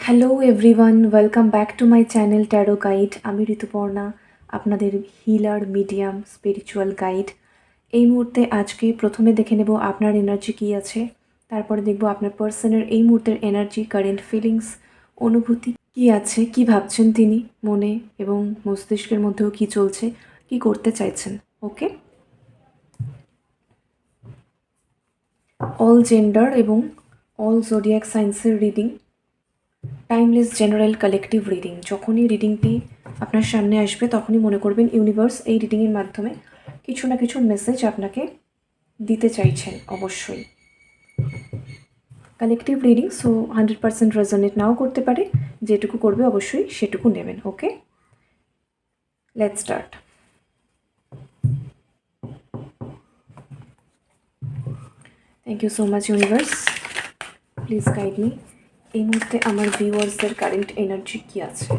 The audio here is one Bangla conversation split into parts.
Hello everyone, welcome back to my channel taro guide. আমি ঋতুপর্ণা, আপনাদের হিলার, মিডিয়াম, স্পিরিচুয়াল গাইড। এই মুহূর্তে আজকে প্রথমে দেখে নেব আপনার এনার্জি কী আছে, তারপরে দেখব আপনার পার্সনের এই মুহূর্তের এনার্জি, কারেন্ট ফিলিংস, অনুভূতি কী আছে, কী ভাবছেন তিনি মনে এবং মস্তিষ্কের মধ্যেও কী চলছে, কী করতে চাইছেন। ওকে, অল জেন্ডার এবং অল জোডিয়াক সায়েন্সের reading, timeless general collective reading. যখনই রিডিংটি আপনার সামনে আসবে তখনই মনে করবেন ইউনিভার্স এই রিডিংয়ের মাধ্যমে কিছু না কিছু মেসেজ আপনাকে দিতে চাইছেন। অবশ্যই কালেকটিভ রিডিং, সো 100% রেজোনেট নাও করতে পারে, যেটুকু করবে অবশ্যই সেটুকু নেবেন। Okay, let's start. Thank you so much universe, please guide me. এই মুহূর্তে আমার ভিউয়ার্সদের কারেন্ট এনার্জি কী আছে?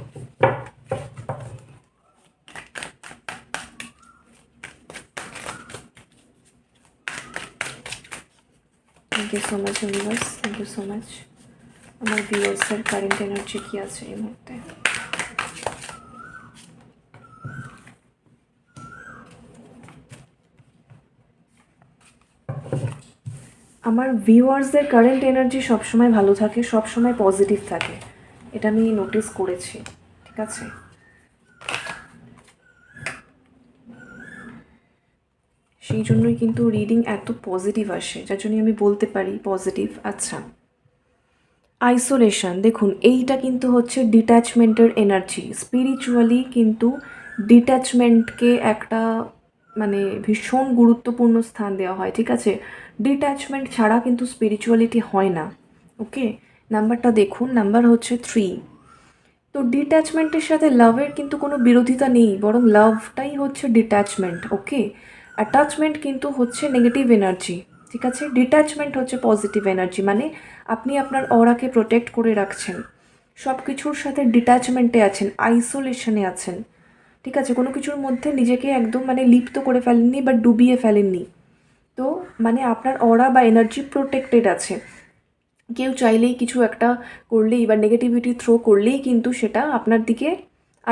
Thank you so much universe, thank you so much. আমার ভিউয়ার্সের কারেন্ট এনার্জি কী আছে এই মুহূর্তে? আমার ভিউয়ার্সদের কারেন্ট এনার্জি সবসময় ভালো থাকে, সবসময় পজিটিভ থাকে, এটা আমি নোটিস করেছি। ঠিক আছে, সেই জন্যই কিন্তু রিডিং এত পজিটিভ আসে, যার জন্যই আমি বলতে পারি পজিটিভ। আচ্ছা, আইসোলেশন, দেখুন এইটা কিন্তু হচ্ছে ডিট্যাচমেন্টের এনার্জি। স্পিরিচুয়ালি কিন্তু ডিট্যাচমেন্টকে একটা মানে ভীষণ গুরুত্বপূর্ণ স্থান দেওয়া হয়। ঠিক আছে, ডিট্যাচমেন্ট ছাড়া কিন্তু স্পিরিচুয়ালিটি হয় না। ওকে, নাম্বারটা দেখুন, নাম্বার হচ্ছে 3। তো ডিট্যাচমেন্টের সাথে লাভের কিন্তু কোনো বিরোধিতা নেই, বরং লাভটাই হচ্ছে ডিট্যাচমেন্ট। ওকে, অ্যাটাচমেন্ট কিন্তু হচ্ছে নেগেটিভ এনার্জি। ঠিক আছে, ডিট্যাচমেন্ট হচ্ছে পজিটিভ এনার্জি, মানে আপনি আপনার অরাকে প্রোটেক্ট করে রাখছেন, সব কিছুর সাথে ডিট্যাচমেন্টে আছেন, আইসোলেশনে আছেন। ঠিক আছে, কোনো কিছুর মধ্যে নিজেকে একদম মানে লিপ্ত করে ফেলেননি বা ডুবিয়ে ফেলেননি। তো মানে আপনার অরা বা এনার্জি প্রোটেক্টেড আছে। কেউ চাইলেই কিছু একটা করলেই বা নেগেটিভিটি থ্রো করলেই কিন্তু সেটা আপনার দিকে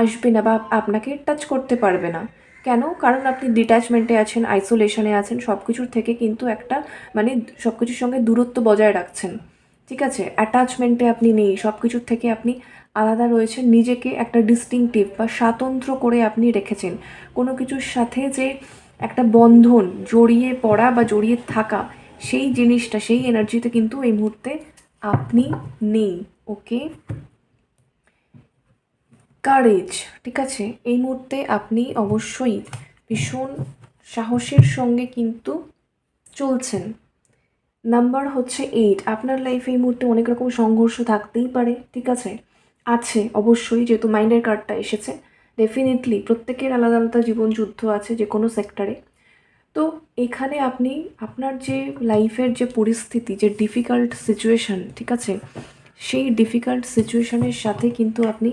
আসবে না বা আপনাকে টাচ করতে পারবে না। কেন? কারণ আপনি ডিট্যাচমেন্টে আছেন, আইসোলেশনে আছেন, সব কিছুর থেকে কিন্তু একটা মানে সব কিছুর সঙ্গে দূরত্ব বজায় রাখছেন। ঠিক আছে, অ্যাটাচমেন্টে আপনি নেই, সব কিছুর থেকে আপনি আলাদা রয়েছেন, নিজেকে একটা ডিস্টিংটিভ বা স্বাতন্ত্র্য করে আপনি রেখেছেন। কোনো কিছুর সাথে যে একটা বন্ধন, জড়িয়ে পড়া বা জড়িয়ে থাকা, সেই জিনিসটা, সেই এনার্জিতে কিন্তু এই মুহূর্তে আপনি নেই। ওকে, কারেজ, ঠিক আছে, এই মুহূর্তে আপনি অবশ্যই ভীষণ সাহসের সঙ্গে কিন্তু চলছেন। নাম্বার হচ্ছে 8। আপনার লাইফে এই মুহূর্তে অনেক রকম সংঘর্ষ থাকতেই পারে। ঠিক আছে, আছে অবশ্যই, যেহেতু মাইন্ডের কার্ডটা এসেছে। ডেফিনেটলি প্রত্যেকের আলাদা আলাদা জীবন যুদ্ধ আছে যে কোনো সেক্টরে। তো এখানে আপনি আপনার যে লাইফের যে পরিস্থিতি, যে ডিফিকাল্ট সিচুয়েশান, ঠিক আছে, সেই ডিফিকাল্ট সিচুয়েশানের সাথে কিন্তু আপনি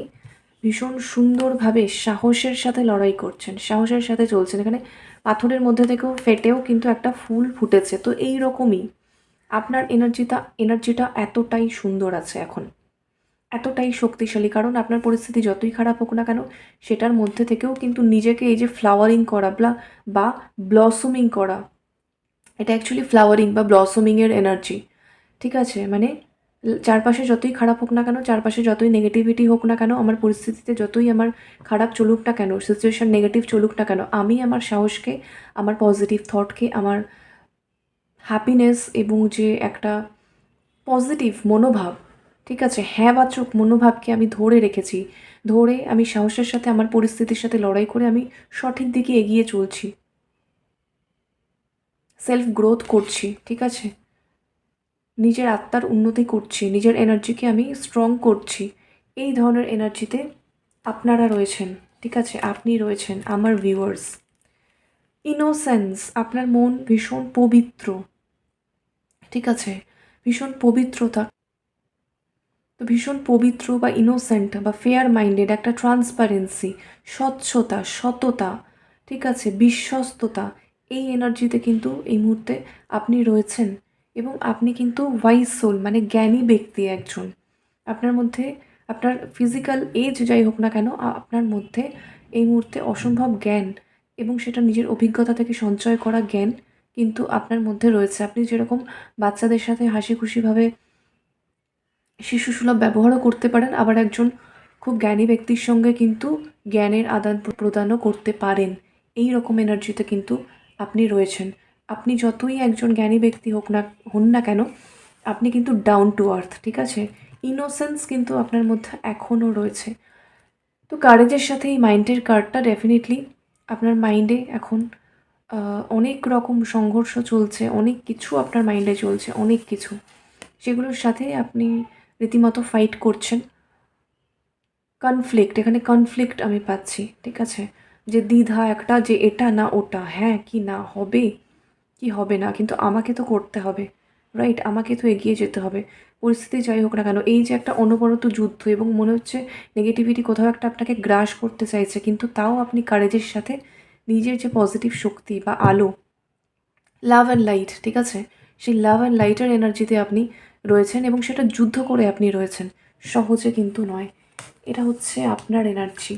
ভীষণ সুন্দরভাবে সাহসের সাথে লড়াই করছেন, সাহসের সাথে চলছেন। এখানে পাথরের মধ্যে থেকেও ফেটেও কিন্তু একটা ফুল ফুটেছে। তো এই রকমই আপনার এনার্জিটা এতটাই সুন্দর আছে এখন, এতটাই শক্তিশালী, কারণ আপনার পরিস্থিতি যতই খারাপ হোক না কেন, সেটার মধ্যে থেকেও কিন্তু নিজেকে এই যে ফ্লাওয়ারিং করা বা ব্লসমিং করা, এটা অ্যাকচুয়ালি ফ্লাওয়ারিং বা ব্লসমিংয়ের এনার্জি। ঠিক আছে, মানে চারপাশে যতই খারাপ হোক না কেন, চারপাশে যতই নেগেটিভিটি হোক না কেন, আমার পরিস্থিতিতে যতই আমার খারাপ চলুক না কেন, সিচুয়েশান নেগেটিভ চলুক না কেন, আমি আমার সাহসকে, আমার পজিটিভ থটকে, আমার হ্যাপিনেস এবং যে একটা পজিটিভ মনোভাব, ঠিক আছে, হ্যাঁবাচক মনোভাবকে আমি ধরে রেখেছি। ধরে আমি সাহসের সাথে আমার পরিস্থিতির সাথে লড়াই করে আমি সঠিক দিকে এগিয়ে চলছি, সেলফ গ্রোথ করছি। ঠিক আছে, নিজের আত্মার উন্নতি করছি, নিজের এনার্জিকে আমি স্ট্রং করছি। এই ধরনের এনার্জিতে আপনারা রয়েছেন। ঠিক আছে, আপনি রয়েছেন আমার ভিউয়ার্স। ইনোসেন্স, আপনার মন ভীষণ পবিত্র। ঠিক আছে, ভীষণ পবিত্রতা, তো ভীষণ পবিত্র বা ইনোসেন্ট বা ফেয়ার মাইন্ডেড, একটা ট্রান্সপারেন্সি, স্বচ্ছতা, সততা, ঠিক আছে, বিশ্বস্ততা, এই এনার্জিতে কিন্তু এই মুহূর্তে আপনি রয়েছেন। এবং আপনি কিন্তু ওয়াইজ সোল, মানে জ্ঞানী ব্যক্তি একজন। আপনার মধ্যে আপনার ফিজিক্যাল এজ যাই হোক না কেন, আপনার মধ্যে এই মুহূর্তে অসম্ভব জ্ঞান এবং সেটা নিজের অভিজ্ঞতা থেকে সঞ্চয় করা জ্ঞান কিন্তু আপনার মধ্যে রয়েছে। আপনি যেরকম বাচ্চাদের সাথে হাসি খুশিভাবে শিশুসুলভ ব্যবহারও করতে পারেন, আবার একজন খুব জ্ঞানী ব্যক্তির সঙ্গে কিন্তু জ্ঞানের আদান প্রদানও করতে পারেন। এই রকম এনার্জিতে কিন্তু আপনি রয়েছেন। আপনি যতই একজন জ্ঞানী ব্যক্তি হন না কেন, আপনি কিন্তু ডাউন টু আর্থ, ঠিক আছে? ইনোসেন্স কিন্তু আপনার মধ্যে এখনও রয়েছে। তো কারেজের সাথে এই মাইন্ডের কার্ডটা ডেফিনেটলি আপনার মাইন্ডে এখন অনেক রকম সংঘর্ষ চলছে, অনেক কিছু আপনার মাইন্ডে চলছে, অনেক কিছু, সেগুলোর সাথে আপনি রীতিমতো ফাইট করছেন। কনফ্লিক্ট, এখানে কনফ্লিক্ট আমি পাচ্ছি, ঠিক আছে? যে দ্বিধা একটা, যে এটা না ওটা, হ্যাঁ কি না, হবে কি হবে না, কিন্তু আমাকে তো করতে হবে, রাইট? আমাকে তো এগিয়ে যেতে হবে, পরিস্থিতি যাই হোক না কেন। এই যে একটা অনবরত যুদ্ধ এবং মনে হচ্ছে নেগেটিভিটি কোথাও একটা আপনাকে গ্রাস করতে চাইছে, কিন্তু তাও আপনি কারেজের সাথে নিজের যে পজিটিভ শক্তি বা আলো, লাভ অ্যান্ড লাইট, ঠিক আছে? সেই লাভ অ্যান্ড লাইটের এনার্জিতে আপনি রয়েছেন এবং সেটা যুদ্ধ করে আপনি রয়েছেন, সহজে কিন্তু নয়। এটা হচ্ছে আপনার এনার্জি।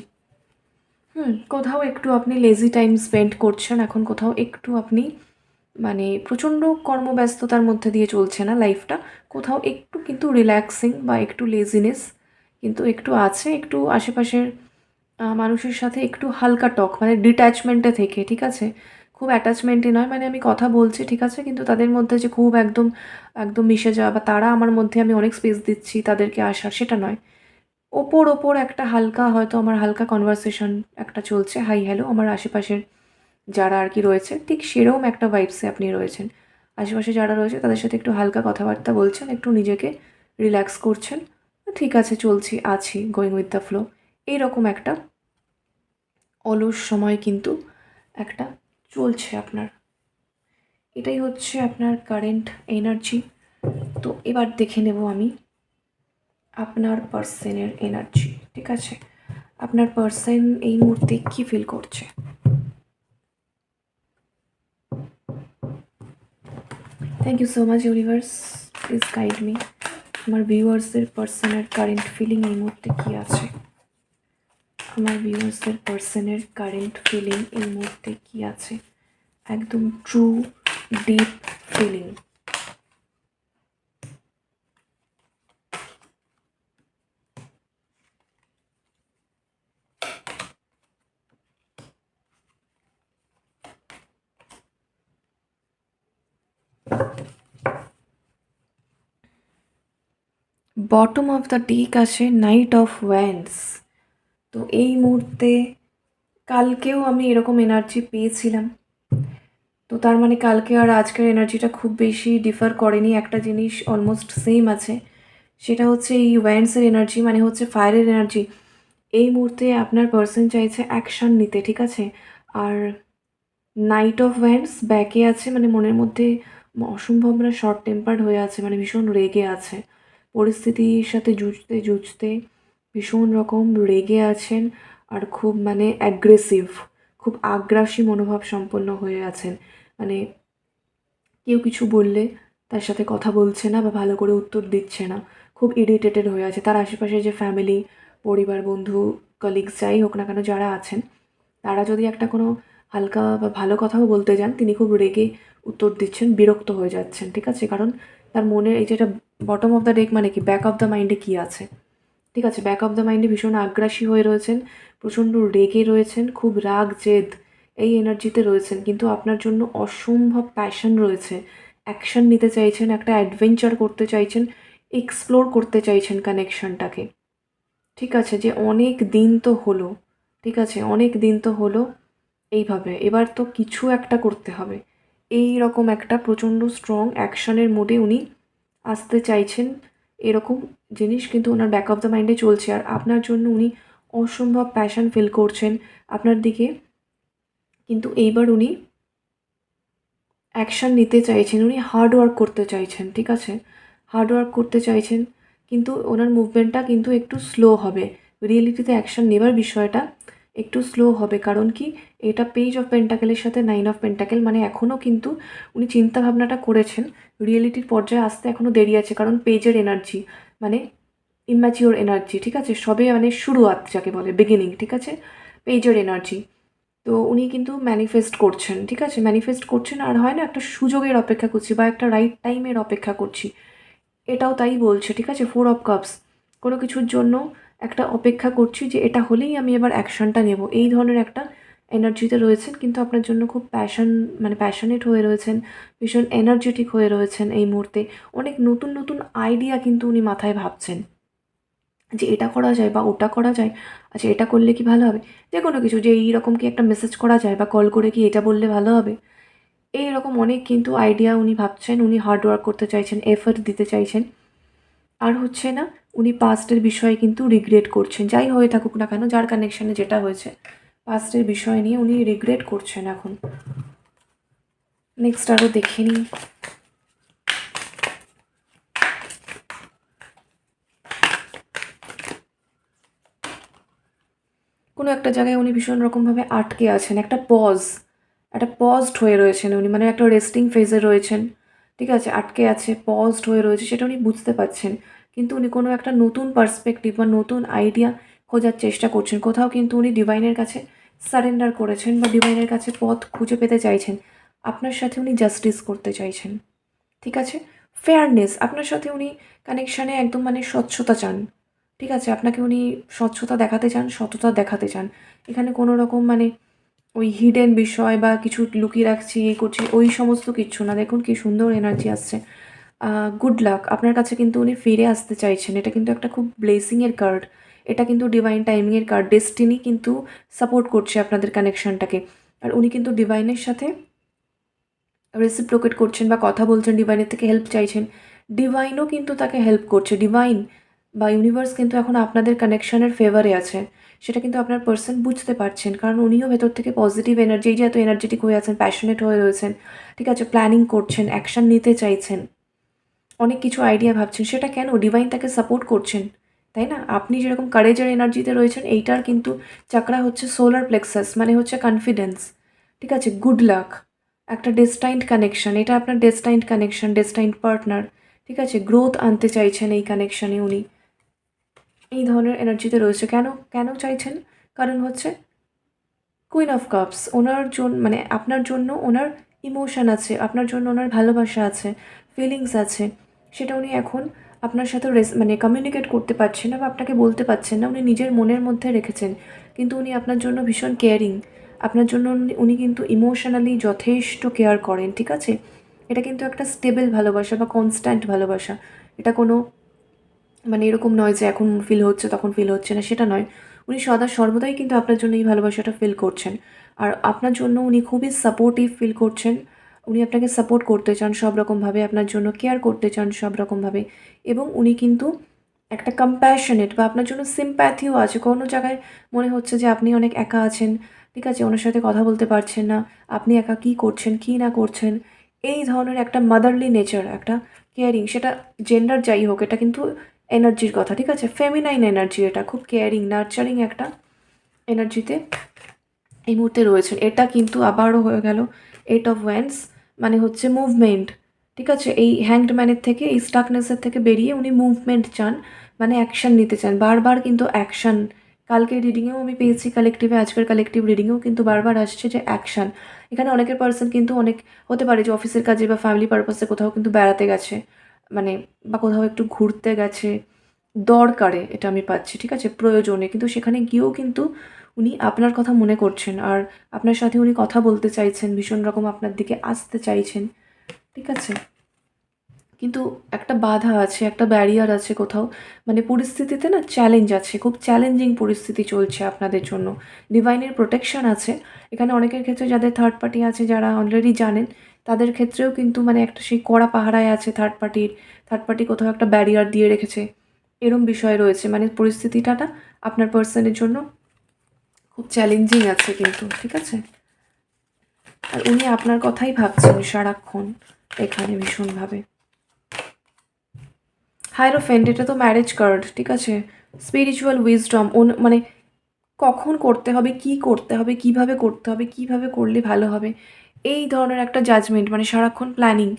কোথাও একটু আপনি লেজি টাইম স্পেন্ড করছেন এখন, কোথাও একটু আপনি মানে প্রচণ্ড কর্মব্যস্ততার মধ্যে দিয়ে চলছে না লাইফটা, কোথাও একটু কিন্তু রিল্যাক্সিং বা একটু লেজিনেস কিন্তু একটু আছে, একটু আশেপাশের মানুষের সাথে একটু হালকা টক, মানে ডিট্যাচমেন্টে থেকে, ঠিক আছে? খুব অ্যাটাচমেন্টই নয়, মানে আমি কথা বলছি, ঠিক আছে, কিন্তু তাদের মধ্যে যে খুব একদম একদম মিশে যাওয়া বা তারা আমার মধ্যে আমি অনেক স্পেস দিচ্ছি তাদেরকে আসার, সেটা নয়। ওপর একটা হালকা, হয়তো আমার হালকা কনভারসেশন একটা চলছে, হাই হ্যালো আমার আশেপাশের যারা আর কি রয়েছে, ঠিক সেরকম একটা ভাইবসে আপনি রয়েছেন। আশেপাশে যারা রয়েছে তাদের সাথে একটু হালকা কথাবার্তা বলছেন, একটু নিজেকে রিল্যাক্স করছেন, ঠিক আছে চলছি, আছি, গোয়িং উইথ দ্য ফ্লো, এইরকম একটা অলস সময় কিন্তু একটা চলছে আপনার। এটাই হচ্ছে আপনার কারেন্ট এনার্জি। তো এবার দেখে নেব আমি আপনার পার্সনের এনার্জি, ঠিক আছে? আপনার পার্সন এই মুহূর্তে কি ফিল করছে? Thank you so much universe, please guide me. আমার ভিউয়ার্সের পার্সনের কারেন্ট ফিলিং এই মুহূর্তে কী আছে? আমার ভিউয়ার্সের পার্সনের কারেন্ট ফিলিং এই মুহূর্তে কী আছে? একদম true deep feeling. Bottom of the deck আছে নাইট অফ ওয়ান্ডস। তো এই মুহূর্তে কালকেও আমি এরকম এনার্জি পেয়েছিলাম, তো তার মানে কালকে আর আজকের এনার্জিটা খুব বেশি ডিফার করেনি, একটা জিনিস অলমোস্ট সেম আছে, সেটা হচ্ছে এই ওয়ান্ডসের এনার্জি মানে হচ্ছে ফায়ারের এনার্জি। এই মুহূর্তে আপনার পার্সন চাইছে অ্যাকশান নিতে, ঠিক আছে? আর নাইট অফ ওয়ান্ডস ব্যাকে আছে, মানে মনের মধ্যে অসম্ভব মানে শর্ট টেম্পার্ড হয়ে আছে, মানে ভীষণ রেগে আছে, পরিস্থিতির সাথে জুঝতে জুঝতে ভীষণ রকম রেগে আছেন, আর খুব মানে অ্যাগ্রেসিভ, খুব আগ্রাসী মনোভাব সম্পন্ন হয়ে আছেন। মানে কেউ কিছু বললে তার সাথে কথা বলছে না বা ভালো করে উত্তর দিচ্ছে না, খুব ইরিটেটেড হয়ে আছে। তার আশেপাশে যে ফ্যামিলি, পরিবার, বন্ধু, কলিগস যাই হোক না কেন যারা আছেন, তারা যদি একটা কোনো হালকা বা ভালো কথাও বলতে যান, তিনি খুব রেগে উত্তর দিচ্ছেন, বিরক্ত হয়ে যাচ্ছেন, ঠিক আছে? কারণ তার মনে এই যেটা বটম অফ দ্য ডেক মানে কি, ব্যাক অফ দ্য মাইন্ডে কী আছে, ঠিক আছে? ব্যাক অফ দ্য মাইন্ডে ভীষণ আগ্রাসী হয়ে রয়েছেন, প্রচণ্ড রেগে রয়েছেন, খুব রাগ জেদ এই এনার্জিতে রয়েছেন, কিন্তু আপনার জন্য অসম্ভব প্যাশন রয়েছে, অ্যাকশন নিতে চাইছেন, একটা অ্যাডভেঞ্চার করতে চাইছেন, এক্সপ্লোর করতে চাইছেন কানেকশনটাকে, ঠিক আছে? যে অনেক দিন তো হলো, ঠিক আছে, অনেক দিন তো হলো এইভাবে, এবার তো কিছু একটা করতে হবে, এই রকম একটা প্রচণ্ড স্ট্রং অ্যাকশনের মোডে উনি আসতে চাইছেন, এরকম জিনিস কিন্তু ওনার ব্যাক অফ দ্য মাইন্ডে চলছে। আর আপনার জন্য উনি অসম্ভব প্যাশন ফিল করছেন আপনার দিকে, কিন্তু এইবার উনি অ্যাকশান নিতে চাইছেন, উনি হার্ড ওয়ার্ক করতে চাইছেন, ঠিক আছে? হার্ড ওয়ার্ক করতে চাইছেন, কিন্তু ওনার মুভমেন্টটা কিন্তু একটু স্লো হবে, রিয়েলিটিতে অ্যাকশান নেবার বিষয়টা একটু স্লো হবে। কারণ কি, এটা পেজ অফ পেন্টাকেলের সাথে 9 অফ পেন্টাকেল, মানে এখনও কিন্তু উনি চিন্তাভাবনাটা করেছেন, রিয়েলিটির পর্যায়ে আসতে এখনও দেরি আছে, কারণ পেজের এনার্জি মানে ইম্যাচিওর এনার্জি, ঠিক আছে, সবে মানে শুরুয়াত যাকে বলে, বিগিনিং, ঠিক আছে, পেজের এনার্জি। তো উনি কিন্তু ম্যানিফেস্ট করছেন, ঠিক আছে, ম্যানিফেস্ট করছেন, আর হয় না একটা সুযোগের অপেক্ষা করছি বা একটা রাইট টাইমের অপেক্ষা করছি, এটাও তাই বলছে, ঠিক আছে। 4 অফ কাপস, কোনো কিছুর জন্য একটা অপেক্ষা করছি যে এটা হলেই আমি এবার অ্যাকশনটা নেব, এই ধরনের একটা এনার্জিতে রয়েছেন। কিন্তু আপনার জন্য খুব মানে প্যাশনেট হয়ে রয়েছেন, ভীষণ এনার্জেটিক হয়ে রয়েছেন এই মুহূর্তে। অনেক নতুন নতুন আইডিয়া কিন্তু উনি মাথায় ভাবছেন যে এটা করা যায় বা ওটা করা যায়, আচ্ছা এটা করলে কি ভালো হবে, যে কোনো কিছু, যে এইরকম কি একটা মেসেজ করা যায় বা কল করে কি এটা বললে ভালো হবে, এইরকম অনেক কিন্তু আইডিয়া উনি ভাবছেন। উনি হার্ড ওয়ার্ক করতে চাইছেন, এফর্ট দিতে চাইছেন। আর হচ্ছে না, উনি পাস্টের বিষয়ে কিন্তু রিগ্রেট করছেন, যাই হয়ে থাকুক না কেন, যার কানেকশানে যেটা হয়েছে, পাস্টের বিষয় নিয়ে উনি রিগ্রেট করছেন এখন। নেক্সট আরও দেখে নিই। কোনো একটা জায়গায় উনি ভীষণ রকমভাবে আটকে আছেন, একটা পজড হয়ে রয়েছেন উনি, মানে একটা রেস্টিং ফেজে রয়েছেন, ঠিক আছে, আটকে আছে, পজড হয়ে রয়েছে, সেটা উনি বুঝতে পারছেন। কিন্তু উনি কোনো একটা নতুন পার্সপেক্টিভ বা নতুন আইডিয়া খোঁজার চেষ্টা করছেন। কোথাও কিন্তু উনি ডিভাইনের কাছে সারেন্ডার করেছেন বা ডিভাইনের কাছে পথ খুঁজে পেতে চাইছেন। আপনার সাথে উনি জাস্টিস করতে চাইছেন, ঠিক আছে, ফেয়ারনেস, আপনার সাথে উনি কানেকশানে একদম মানে স্বচ্ছতা চান, ঠিক আছে, আপনাকে উনি স্বচ্ছতা দেখাতে চান, সততা দেখাতে চান। এখানে কোনো রকম মানে ওই হিডেন বিষয় বা কিছু লুকিয়ে রাখছি, এই করছি, ওই সমস্ত কিচ্ছু না। দেখুন কি সুন্দর এনার্জি আসছে। গুড লাক, আপনার কাছে কিন্তু উনি ফিরে আসতে চাইছেন। এটা কিন্তু একটা খুব ব্লেসিংয়ের কার্ড, এটা কিন্তু ডিভাইন টাইমিংয়ের কার্ড, ডেস্টিনি কিন্তু সাপোর্ট করছে আপনাদের কানেকশনটাকে। আর উনি কিন্তু ডিভাইনের সাথে রেসিপ্রোকেট করছেন বা কথা বলছেন, ডিভাইনের থেকে হেল্প চাইছেন, ডিভাইনও কিন্তু তাকে হেল্প করছে। ডিভাইন বা ইউনিভার্স কিন্তু এখন আপনাদের কানেকশনের ফেভারে আছে, সেটা কিন্তু আপনার পার্সন বুঝতে পারছেন, কারণ উনিও ভেতর থেকে পজিটিভ এনার্জি, এই যে এত এনার্জেটিক হয়ে আছেন, প্যাশনেট হয়ে রয়েছেন, ঠিক আছে, প্ল্যানিং করছেন, অ্যাকশন নিতে চাইছেন, অনেক কিছু আইডিয়া ভাবছেন, সেটা কেন, ডিভাইন তাকে সাপোর্ট করছেন, তাই না। আপনি যেরকম কারেজের এনার্জিতে রয়েছেন, এইটার কিন্তু চাকরা হচ্ছে সোলার প্লেক্সাস, মানে হচ্ছে কনফিডেন্স, ঠিক আছে, গুড লাক, একটা ডেস্টাইন্ড কানেকশন, এটা আপনার ডেস্টাইন্ড কানেকশন, ডেস্টাইন্ড পার্টনার, ঠিক আছে, গ্রোথ আনতে চাইছেন এই কানেকশানে উনি, এই ধরনের এনার্জিতে রয়েছে। কেন কেন চাইছেন, কারণ হচ্ছে কুইন অফ কাপস, ওনার জন্য মানে আপনার জন্য ওনার ইমোশন আছে, আপনার জন্য ওনার ভালোবাসা আছে, ফিলিংস আছে, সেটা উনি এখন আপনার সাথে মানে কমিউনিকেট করতে পারছেন না বা আপনাকে বলতে পারছেন না, উনি নিজের মনের মধ্যে রেখেছেন। কিন্তু উনি আপনার জন্য ভীষণ কেয়ারিং, আপনার জন্য উনি কিন্তু ইমোশনালি যথেষ্ট কেয়ার করেন, ঠিক আছে। এটা কিন্তু একটা স্টেবল ভালোবাসা বা কনস্ট্যান্ট ভালোবাসা, এটা কোনো মানে এরকম নয় যে এখন ফিল হচ্ছে তখন ফিল হচ্ছে না, সেটা নয়। উনি সদা সর্বদাই কিন্তু আপনার জন্য এই ভালোবাসাটা ফিল করছেন। আর আপনার জন্য উনি খুবই সাপোর্টিভ ফিল করছেন। উনি আপনাকে সাপোর্ট করতে চান সব রকমভাবে, আপনার জন্য কেয়ার করতে চান সব রকমভাবে। এবং উনি কিন্তু একটা কম্প্যাশনেট বা আপনার জন্য সিম্প্যাথিও আছে। কোনো জায়গায় মনে হচ্ছে যে আপনি অনেক একা আছেন, ঠিক আছে? ওনার সাথে কথা বলতে পারছেন না। আপনি একা কী করছেন, কী না করছেন। এই ধরনের একটা মাদারলি নেচার, একটা কেয়ারিং, সেটা জেন্ডার যাই হোক, এটা কিন্তু এনার্জির কথা, ঠিক আছে? ফেমিনাইন এনার্জি এটা, খুব কেয়ারিং, নার্চারিং একটা এনার্জিতে এই মুহূর্তে রয়েছেন। এটা কিন্তু আবারও হয়ে গেল 8 অফ ওয়ান্ডস, মানে হচ্ছে মুভমেন্ট, ঠিক আছে? এই হ্যাংড ম্যানের থেকে, এই স্টাকনেসের থেকে বেরিয়ে উনি মুভমেন্ট চান, মানে অ্যাকশন নিতে চান, বারবার কিন্তু অ্যাকশন। কালকের রিডিংয়েও আমি পেয়েছি কালেকটিভে, আজকের কালেকটিভ রিডিংয়েও কিন্তু বারবার আসছে যে অ্যাকশন। এখানে অনেকের পার্সন কিন্তু অনেক হতে পারে যে অফিসের কাজে বা ফ্যামিলি পারপাসে কোথাও কিন্তু বেড়াতে গেছে, মানে বা কোথাও একটু ঘুরতে গেছে দরকারে, এটা আমি পাচ্ছি, ঠিক আছে, প্রয়োজনে, কিন্তু সেখানে গিয়েও কিন্তু উনি আপনার কথা মনে করছেন আর আপনার সাথে উনি কথা বলতে চাইছেন, ভীষণ রকম আপনার দিকে আসতে চাইছেন, ঠিক আছে। কিন্তু একটা বাধা আছে, একটা ব্যারিয়ার আছে কোথাও, মানে পরিস্থিতিতে না চ্যালেঞ্জ আছে, খুব চ্যালেঞ্জিং পরিস্থিতি চলছে আপনাদের জন্য। ডিভাইনের প্রোটেকশন আছে এখানে অনেকের ক্ষেত্রে, যাদের থার্ড পার্টি আছে, যারা অলরেডি জানেন, তাদের ক্ষেত্রেও কিন্তু মানে একটা সেই কড়া পাহারায় আছে থার্ড পার্টি কোথাও একটা ব্যারিয়ার দিয়ে রেখেছে, এরম বিষয় রয়েছে। মানে পরিস্থিতিটা না আপনার পার্সনের জন্য খুব চ্যালেঞ্জিং আছে কিন্তু, ঠিক আছে। আর উনি আপনার কথাই ভাবছেন সারাক্ষণ এখানে ভীষণভাবে। হায়ারোফেন্ট, এটা তো ম্যারেজ কার্ড, ঠিক আছে, স্পিরিচুয়াল উইজডম, মানে কখন করতে হবে, কি করতে হবে, কিভাবে করতে হবে, কিভাবে করলে ভালো হবে, এই ধরনের একটা জাজমেন্ট, মানে সারাক্ষণ প্ল্যানিং,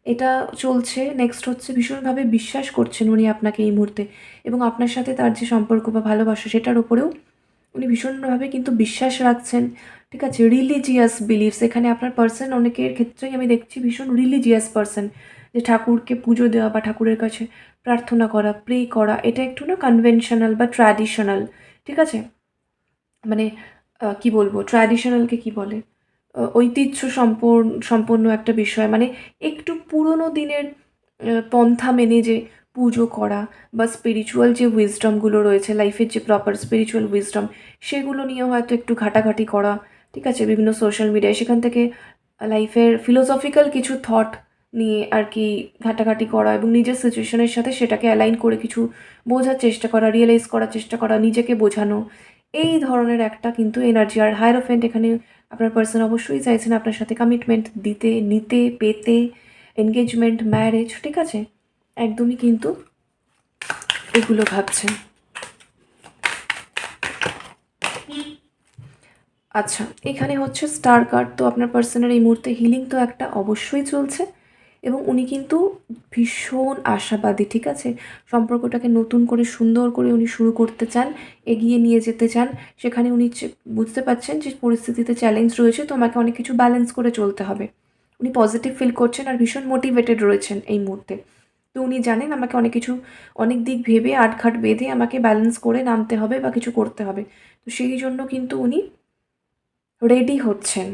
এটা চলছে। নেক্সট হচ্ছে ভীষণভাবে বিশ্বাস করছেন উনি আপনাকে এই মুহূর্তে, এবং আপনার সাথে তার যে সম্পর্ক বা ভালোবাসা সেটার ওপরেও উনি ভীষণভাবে কিন্তু বিশ্বাস রাখছেন। ঠিক আছে? রিলিজিয়াস বিলিভস, এখানে আপনার পার্সন অনেকের ক্ষেত্রেই আমি দেখছি ভীষণ রিলিজিয়াস পার্সন, যে ঠাকুরকে পুজো দেওয়া বা ঠাকুরের কাছে প্রার্থনা করা, প্রে করা, এটা একটু না কনভেনশনাল বা ট্র্যাডিশনাল। ঠিক আছে? মানে কি বলবো, ট্র্যাডিশনালকে কি বলে? ঐতিহ্য সম্পন্ন একটা বিষয়। মানে একটু পুরোনো দিনের পন্থা মেনে যে পুজো করা বা স্পিরিচুয়াল যে উইজডমগুলো রয়েছে, লাইফের যে প্রপার স্পিরিচুয়াল উইজডম, সেগুলো নিয়ে হয়তো একটু ঘাটাঘাটি করা। ঠিক আছে? বিভিন্ন সোশ্যাল মিডিয়ায় সেখান থেকে লাইফের ফিলোসফিক্যাল কিছু থট নিয়ে আর কি ঘাটাঘাটি করা, এবং নিজের সিচুয়েশনের সাথে সেটাকে অ্যালাইন করে কিছু বোঝার চেষ্টা করা, রিয়েলাইজ করার চেষ্টা করা, নিজেকে বোঝানো। এই ধরনের একটা কিন্তু এনার্জি। আর হায়ারোফেন্ট এখানে আপনার পার্সন অবশ্যই চাইছেন আপনার সাথে কমিটমেন্ট দিতে, নিতে, পেতে, এনগেজমেন্ট, ম্যারেজ। ঠিক আছে? একদমই কিন্তু এগুলো ভাবছেন। আচ্ছা, এখানে হচ্ছে স্টার কার্ড। তো আপনার পার্সনের এই মুহূর্তে হিলিং তো একটা অবশ্যই চলছে, এবং উনি কিন্তু ভীষণ আশাবাদী। ঠিক আছে? সম্পর্কটাকে নতুন করে সুন্দর করে উনি শুরু করতে চান, এগিয়ে নিয়ে যেতে চান। সেখানে উনি বুঝতে পারছেন যে পরিস্থিতিতে চ্যালেঞ্জ রয়েছে, তো আমাকে অনেক কিছু ব্যালেন্স করে চলতে হবে। উনি পজিটিভ ফিল করছেন আর ভীষণ মোটিভেটেড রয়েছেন এই মুহূর্তে। তো উনি জানেন আমাকে অনেক কিছু, অনেক দিক ভেবে আটঘাট বেঁধে আমাকে ব্যালেন্স করে নামতে হবে বা কিছু করতে হবে। তো সেই জন্য কিন্তু উনি রেডি হচ্ছেন।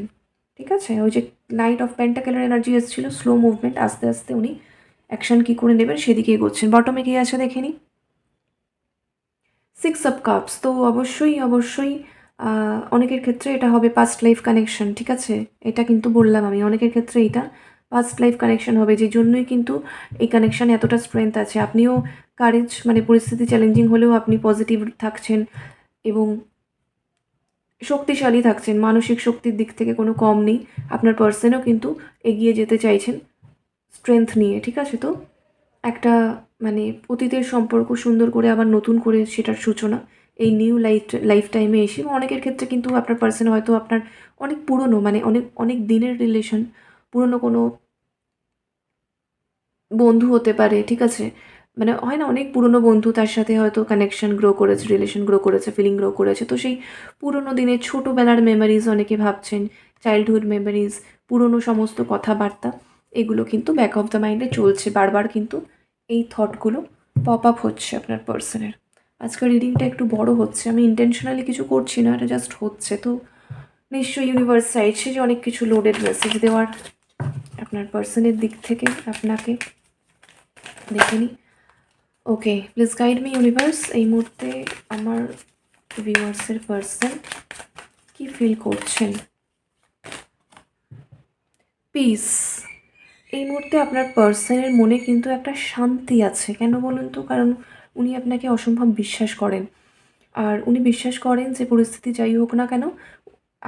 ঠিক আছে? ওই যে নাইট অফ পেন্টাকেলের এনার্জি এসেছিল, স্লো মুভমেন্ট, আস্তে আস্তে উনি অ্যাকশন কী করে নেবেন সেদিকে এগোচ্ছেন। বটমে কে আছে দেখে নিই। 6 অফ কাপস। তো অবশ্যই অনেকের ক্ষেত্রে এটা হবে পাস্ট লাইফ কানেকশন। ঠিক আছে? এটা কিন্তু বললাম আমি, অনেকের ক্ষেত্রে এটা পাস্ট লাইফ কানেকশন হবে, যে জন্যই কিন্তু এই কানেকশানে এতটা স্ট্রেংথ আছে। আপনিও কারেজ, মানে পরিস্থিতি চ্যালেঞ্জিং হলেও আপনি পজিটিভ থাকছেন এবং শক্তিশালী থাকছেন। মানসিক শক্তির দিক থেকে কোনো কম নেই। আপনার পার্সনও কিন্তু এগিয়ে যেতে চাইছেন স্ট্রেংথ নিয়ে। ঠিক আছে? তো একটা মানে অতীতের সম্পর্ক সুন্দর করে আবার নতুন করে সেটার সূচনা এই নিউ লাইফ টাইমে এসে, বা অনেকের ক্ষেত্রে কিন্তু আপনার পার্সন হয়তো আপনার অনেক পুরনো, মানে অনেক অনেক দিনের রিলেশন, পুরনো কোনো বন্ধু হতে পারে। ঠিক আছে? মানে হয় না, অনেক পুরনো বন্ধু, তার সাথে হয়তো কানেকশন গ্রো করেছে, রিলেশন গ্রো করেছে, ফিলিং গ্রো করেছে। তো সেই পুরনো দিনের ছোটোবেলার মেমোরিজ অনেকে ভাবছেন, চাইল্ডহুড মেমোরিজ, পুরনো সমস্ত কথাবার্তা, এগুলো কিন্তু ব্যাক অফ দ্য মাইন্ডে চলছে বারবার, কিন্তু এই থটগুলো পপ আপ হচ্ছে আপনার পার্সনের। আজকের রিডিংটা একটু বড় হচ্ছে, আমি ইন্টেনশনালি কিছু করছি না, এটা জাস্ট হচ্ছে। তো নিশ্চয়ই ইউনিভার্স চাইছে যে অনেক কিছু লোডেড মেসেজ দেওয়ার আপনার পার্সনের দিক থেকে আপনাকে। দেখে নিই। ওকে, প্লিজ গাইড মি ইউনিভার্স, এই মুহূর্তে আমার ভিউয়ার্সের পার্সন কি ফিল করছেন। পিস। এই মুহূর্তে আপনার পার্সনের মনে কিন্তু একটা শান্তি আছে। কেন বলুন তো? কারণ উনি আপনাকে অসম্ভব বিশ্বাস করেন। আর উনি বিশ্বাস করেন যে পরিস্থিতি যাই হোক না কেন,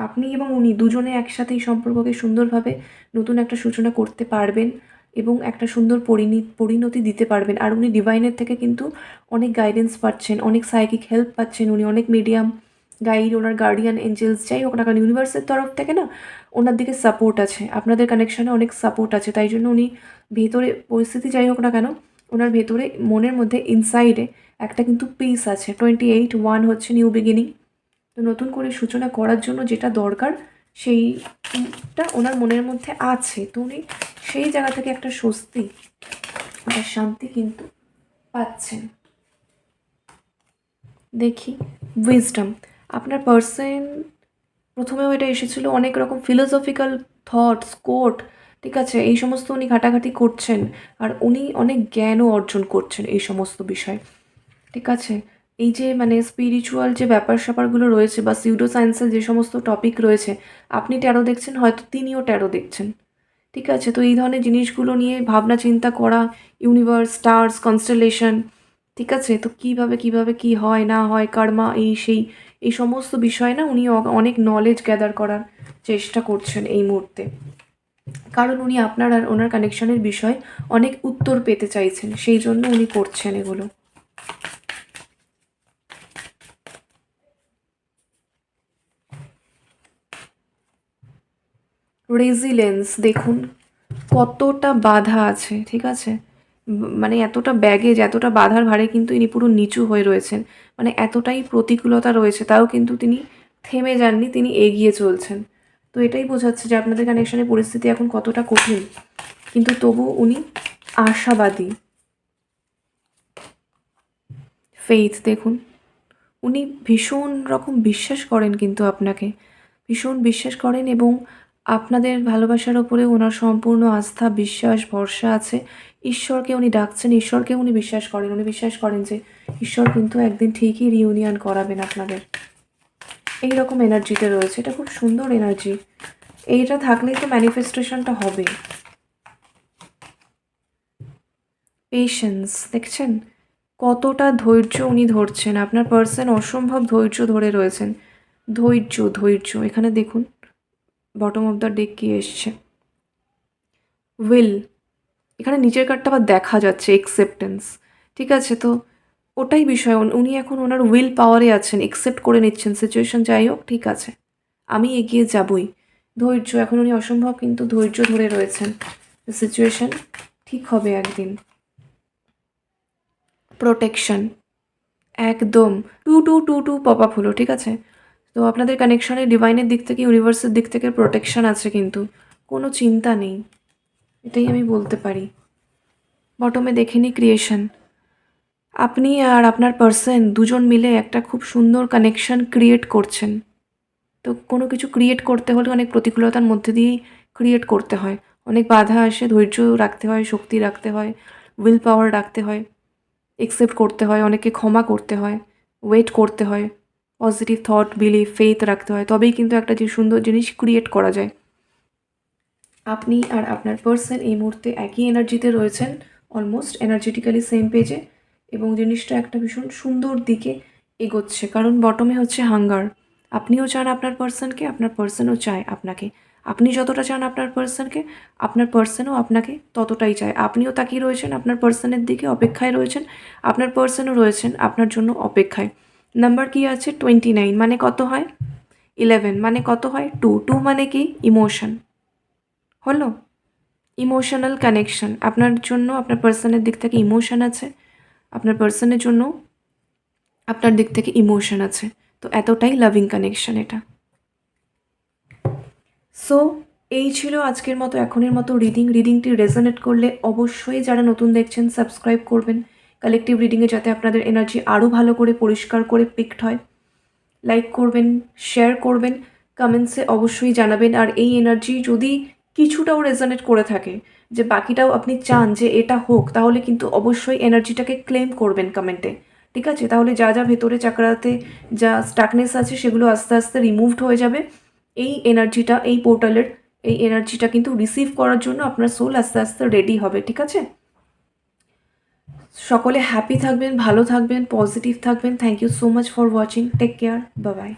আপনি এবং উনি দুজনে একসাথে এই সম্পর্ককে সুন্দরভাবে নতুন একটা সূচনা করতে পারবেন, এবং একটা সুন্দর পরিণতি দিতে পারবেন। আর উনি ডিভাইনের থেকে কিন্তু অনেক গাইডেন্স পাচ্ছেন, অনেক সাইকিক হেল্প পাচ্ছেন, উনি অনেক মিডিয়াম, গাইড, ওনার গার্ডিয়ান এঞ্জেলস যাই হোক না কারণ ইউনিভার্সের তরফ থেকে না ওনার দিকে সাপোর্ট আছে, আপনাদের কানেকশানে অনেক সাপোর্ট আছে। তাই জন্য উনি ভেতরে পরিস্থিতি যাই হোক না কেন, ওনার ভেতরে মনের মধ্যে ইনসাইডে একটা কিন্তু পিস আছে। 28-1 হচ্ছে নিউ বিগিনিং। তো নতুন করে সূচনা করার জন্য যেটা দরকার সেইটা ওনার মনের মধ্যে আছে। তো উনি সেই জায়গা থেকে একটা স্বস্তি বা শান্তি কিন্তু পাচ্ছেন। দেখি উইজডম। আপনার পার্সন, প্রথমেও এটা এসেছিল অনেক রকম ফিলোসফিক্যাল থটস, কোট। ঠিক আছে? এই সমস্ত উনি ঘাটাঘাটি করছেন, আর উনি অনেক জ্ঞানও অর্জন করছেন এই সমস্ত বিষয়। ঠিক আছে? এই যে মানে স্পিরিচুয়াল যে ব্যাপার-স্যাপারগুলো রয়েছে বা সিউডো সায়েন্সের যে সমস্ত টপিক রয়েছে, আপনি ট্যারো দেখছেন, হয়তো তিনিও ট্যারো দেখছেন। ঠিক আছে? তো এই ধরনের জিনিসগুলো নিয়ে ভাবনা চিন্তা করা, ইউনিভার্স, স্টার্স, কনস্টেলেশন, ঠিক আছে? তো কিভাবে কি হয় না হয়, কার্মা, এই সেই, এই সমস্ত বিষয়ে না উনি অনেক নলেজ গ্যাদার করার চেষ্টা করছেন এই মুহূর্তে। কারণ উনি আপনার আর ওনার কানেকশনের বিষয়ে অনেক উত্তর পেতে চাইছেন। সেই জন্য উনি করছেন এগুলো। রেজিলেন্স দেখুন, কতটা বাধা আছে, ঠিক আছে? মানে এতটা ব্যাগেজ, এতটা বাধার ভারে কিন্তু ইনি পুরো নিচু হয়ে রয়েছেন। মানে এতটাই প্রতিকূলতা রয়েছে, তাও কিন্তু তিনি থেমে যাননি, তিনি এগিয়ে চলছেন। তো এটাই বোঝাচ্ছে যে আপনাদের কানেকশনের পরিস্থিতি এখন কতটা কঠিন, কিন্তু তবু উনি আশাবাদী। ফেইথ দেখুন, উনি ভীষণ রকম বিশ্বাস করেন কিন্তু আপনাকে, ভীষণ বিশ্বাস করেন, এবং আপনাদের ভালোবাসার ওপরে ওনার সম্পূর্ণ আস্থা, বিশ্বাস, ভরসা আছে। ঈশ্বরকে উনি ডাকছেন, ঈশ্বরকে উনি বিশ্বাস করেন। উনি বিশ্বাস করেন যে ঈশ্বর কিন্তু একদিন ঠিকই রিউনিয়ন করাবেন আপনাদের। এই রকম এনার্জিতে রয়েছে, এটা খুব সুন্দর এনার্জি। এইটা থাকলেই তো ম্যানিফেস্টেশনটা হবে। পেশেন্স দেখছেন, কতটা ধৈর্য উনি ধরছেন। আপনার পার্সন অসম্ভব ধৈর্য ধরে রয়েছেন। ধৈর্য, ধৈর্য। এখানে দেখুন বটম অফ দ্য ডেক কি এসছে, উইল। এখানে নিচের কার্ডটা আবার দেখা যাচ্ছে একসেপ্টেন্স, ঠিক আছে? তো ওটাই বিষয়, উনি এখন ওনার উইল পাওয়ারে আছেন, একসেপ্ট করে নিচ্ছেন সিচুয়েশন যাই হোক, ঠিক আছে, আমি এগিয়ে যাবই। ধৈর্য, এখন উনি অসম্ভব কিন্তু ধৈর্য ধরে রয়েছেন। সিচুয়েশন ঠিক হবে একদিন। প্রোটেকশন, একদম 2 2 2 2 পপ আপ হলো, ঠিক আছে? তো আপনাদের কানেকশনে ডিভাইনের দিক থেকে, ইউনিভার্সের দিক থেকে প্রোটেকশন আছে, কিন্তু কোনো চিন্তা নেই, এটাই আমি বলতে পারি। বটমে দেখে নিই ক্রিয়েশন। আপনি আর আপনার পার্সন দুজন মিলে একটা খুব সুন্দর কানেকশন ক্রিয়েট করছেন। তো কোনো কিছু ক্রিয়েট করতে হলে অনেক প্রতিকূলতার মধ্যে দিয়েই ক্রিয়েট করতে হয়। অনেক বাধা আসে, ধৈর্য রাখতে হয়, শক্তি রাখতে হয়, উইল পাওয়ার রাখতে হয়, একসেপ্ট করতে হয়, অনেককে ক্ষমা করতে হয়, ওয়েট করতে হয়, পজিটিভ থট, বিলিফ, ফেথ রাখতে হয়, তবেই কিন্তু একটা যে সুন্দর জিনিস ক্রিয়েট করা যায়। আপনি আর আপনার পার্সন এই মুহূর্তে একই এনার্জিতে রয়েছেন, অলমোস্ট এনার্জেটিক্যালি সেম পেজে, এবং জিনিসটা একটা ভীষণ সুন্দর দিকে এগোচ্ছে। কারণ বটমে হচ্ছে হাঙ্গার। আপনিও চান আপনার পার্সনকে, আপনার পার্সনও চায় আপনাকে। আপনি যতটা চান আপনার পার্সনকে, আপনার পার্সনও আপনাকে ততটাই চায়। আপনিও তাকিয়ে রয়েছেন আপনার পার্সনের দিকে, অপেক্ষায় রয়েছেন। আপনার পার্সনও রয়েছেন আপনার জন্য অপেক্ষায়। নাম্বার কি আছে? 29, মানে কত হয়? 11, মানে কত হয়? 2 2 মানে কি? ইমোশন। হলো ইমোশনাল কানেকশন। আপনার জন্য আপনার পার্সনের দিক থেকে ইমোশন আছে, আপনার পার্সনের জন্য আপনার দিক থেকে ইমোশন আছে। তো এতটাই লাভিং কানেকশন এটা। সো এই ছিল আজকের মতো, এখনের মতো রিডিংটি রেজোনেট করলে অবশ্যই যারা নতুন দেখছেন সাবস্ক্রাইব করবেন, কালেকটিভ রিডিংয়ে যাতে আপনাদের এনার্জি আরও ভালো করে পরিষ্কার করে পিকড হয়। লাইক করবেন, শেয়ার করবেন, কমেন্টসে অবশ্যই জানাবেন। আর এই এনার্জি যদি কিছুটাও রেজোনেট করে থাকে, যে বাকিটাও আপনি চান যে এটা হোক, তাহলে কিন্তু অবশ্যই এনার্জিটাকে ক্লেম করবেন কমেন্টে, ঠিক আছে? তাহলে যা যা ভেতরে চাকরাতে যা স্টাকনেস আছে সেগুলো আস্তে আস্তে রিমুভড হয়ে যাবে। এই এনার্জিটা, এই পোর্টালের এই এনার্জিটা কিন্তু রিসিভ করার জন্য আপনার সোল আস্তে আস্তে রেডি হবে, ঠিক আছে? সকলে হ্যাপি থাকবেন, ভালো থাকবেন, পজিটিভ থাকবেন। Thank you so much for watching. Take care, bye by.